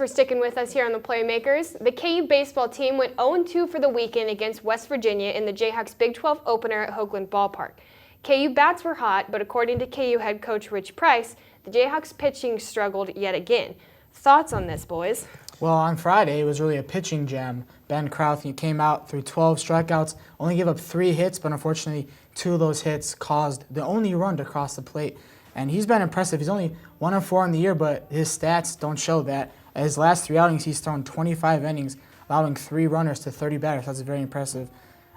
for sticking with us here on the Playmakers. The KU baseball team went 0-2 for the weekend against West Virginia in the Jayhawks Big 12 opener at Hoagland Ballpark. KU bats were hot, but according to KU head coach Rich Price, the Jayhawks pitching struggled yet again. Thoughts on this, boys? Well, on Friday, it was really a pitching gem. Ben Krauth, he came out through 12 strikeouts, only gave up 3 hits, but unfortunately, 2 of those hits caused the only run to cross the plate. And he's been impressive. He's only 1-4 in the year, but his stats don't show that. His last 3 outings, he's thrown 25 innings, allowing 3 runners to 30 batters. That's very impressive.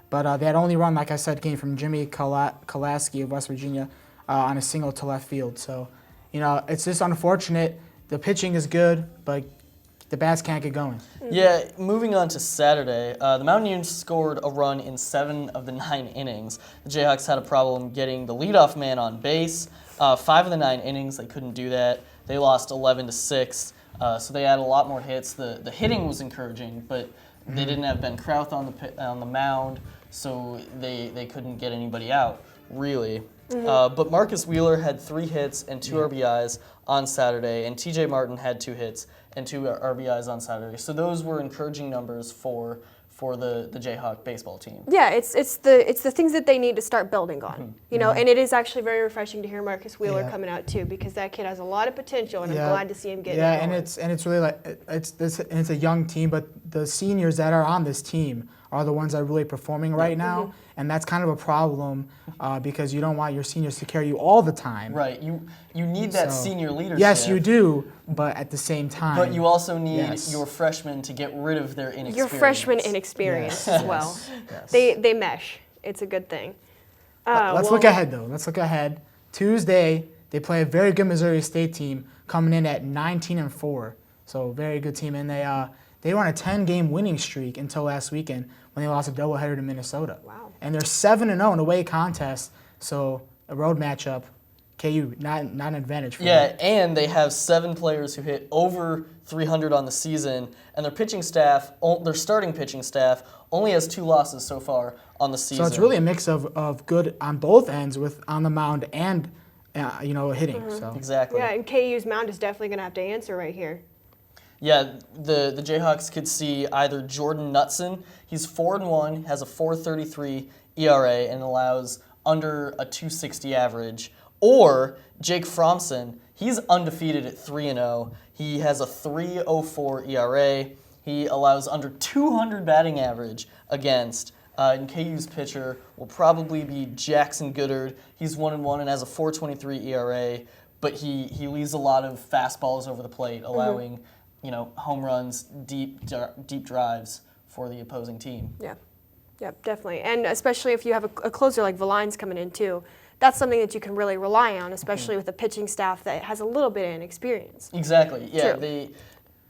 But that only run, like I said, came from Jimmy Kolaski of West Virginia on a single to left field. So, it's just unfortunate. The pitching is good, but the bats can't get going. Yeah, moving on to Saturday, the Mountaineers scored a run in 7 of the 9 innings. The Jayhawks had a problem getting the leadoff man on base. 5 of the 9 innings, they couldn't do that. They lost 11-6, so they had a lot more hits. The hitting was encouraging, but they didn't have Ben Krauth on the mound, so they couldn't get anybody out, really. But Marcus Wheeler had 3 hits and 2 RBIs on Saturday, and TJ Martin had 2 hits and 2 RBIs on Saturday. So those were encouraging numbers for the Jayhawk baseball team. Yeah, it's the things that they need to start building on, and it is actually very refreshing to hear Marcus Wheeler coming out too, because that kid has a lot of potential, and I'm glad to see him get and it's really like it's a young team, but the seniors that are on this team are the ones that are really performing right now, and that's kind of a problem because you don't want your seniors to carry you all the time. Right, you need that senior leadership. Yes, you do, but at the same time. But you also need your freshmen to get rid of their inexperience. Your freshman inexperience as well. Yes. They mesh. It's a good thing. Let's look ahead, though. Let's look ahead. Tuesday, they play a very good Missouri State team coming in at 19-4. So very good team, and they were on a 10-game winning streak until last weekend when they lost a doubleheader to Minnesota. Wow. And they're 7-0 in away contests, so a road matchup. KU, not an advantage for them. Yeah, and they have 7 players who hit over 300 on the season, and their pitching staff, their starting pitching staff, only has 2 losses so far on the season. So it's really a mix of good on both ends with on the mound and hitting. So Exactly. Yeah, and KU's mound is definitely going to have to answer right here. Yeah, the Jayhawks could see either Jordan Knutson, he's 4-1, has a 4.33 ERA, and allows under a 2.60 average, or Jake Fromson, he's undefeated at 3-0. He has a 3.04 ERA. He allows under 200 batting average against. And KU's pitcher will probably be Jackson Goodard. He's 1-1 and has a 4.23 ERA, but he leaves a lot of fastballs over the plate, allowing home runs, deep drives for the opposing team. Yeah, definitely. And especially if you have a closer like Valine's coming in too, that's something that you can really rely on, especially with a pitching staff that has a little bit of inexperience. Exactly. Yeah. True.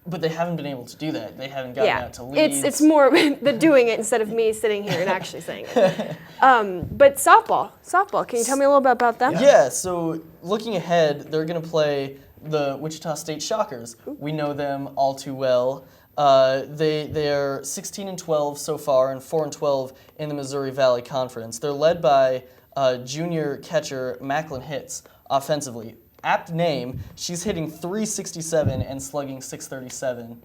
But they haven't been able to do that. They haven't gotten out to leads. It's more the doing it instead of me sitting here and actually saying it. But softball. Can you tell me a little bit about that? Yeah. So looking ahead, they're going to play the Wichita State Shockers. We know them all too well. They are 16-12 so far and 4-12 in the Missouri Valley Conference. They're led by junior catcher Macklin Hitz offensively. Apt name, she's hitting 367 and slugging 637.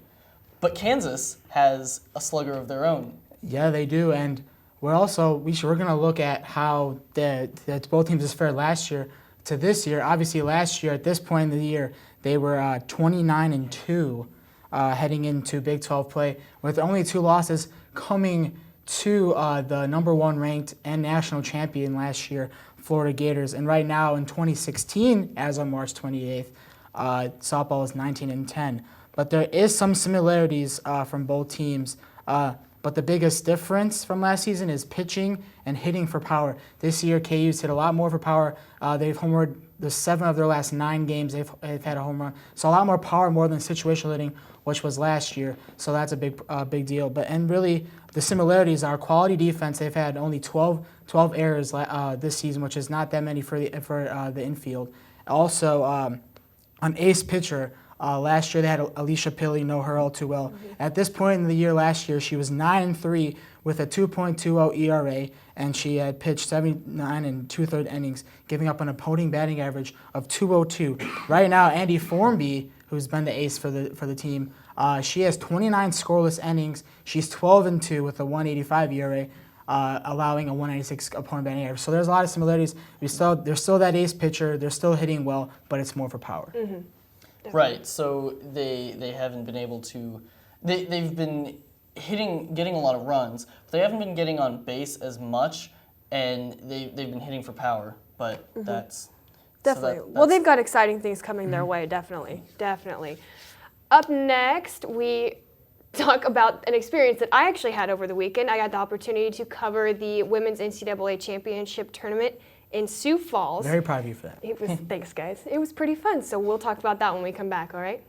But Kansas has a slugger of their own. Yeah, they do, and we're going to look at how that both teams has fared last year to this year. Obviously, last year at this point in the year, they were 29-2 heading into Big 12 play, with only 2 losses coming to the number 1 ranked and national champion last year, Florida Gators. And right now in 2016, as of March 28th, softball is 19-10. But there is some similarities from both teams. But the biggest difference from last season is pitching and hitting for power. This year, KU's hit a lot more for power. They've homered the 7 of their last 9 games. They've had a home run. So a lot more power, more than situational hitting, which was last year. So that's a big deal. And really, the similarities are quality defense. They've had only 12 errors this season, which is not that many for the infield. Also, an ace pitcher. Last year they had Alicia Pilley, know her all too well. At this point in the year last year, she was 9-3 with a 2.20 ERA, and she had pitched 79 2/3 innings, giving up an opposing batting average of 202. Right now, Andy Formby, who's been the ace for the team, She has 29 scoreless innings. She's 12-2 with a 1.85 ERA, allowing a 1.96 opponent batting average. So there's a lot of similarities. There's still that ace pitcher. They're still hitting well, but it's more for power. Right. So they haven't been able to. They've been getting a lot of runs, but they haven't been getting on base as much, and they've been hitting for power. But that's Definitely. Well, they've got exciting things coming their way, definitely. Up next, we talk about an experience that I actually had over the weekend. I got the opportunity to cover the Women's NCAA Championship Tournament in Sioux Falls. Very proud of you for that. Thanks, guys. It was pretty fun, so we'll talk about that when we come back, all right?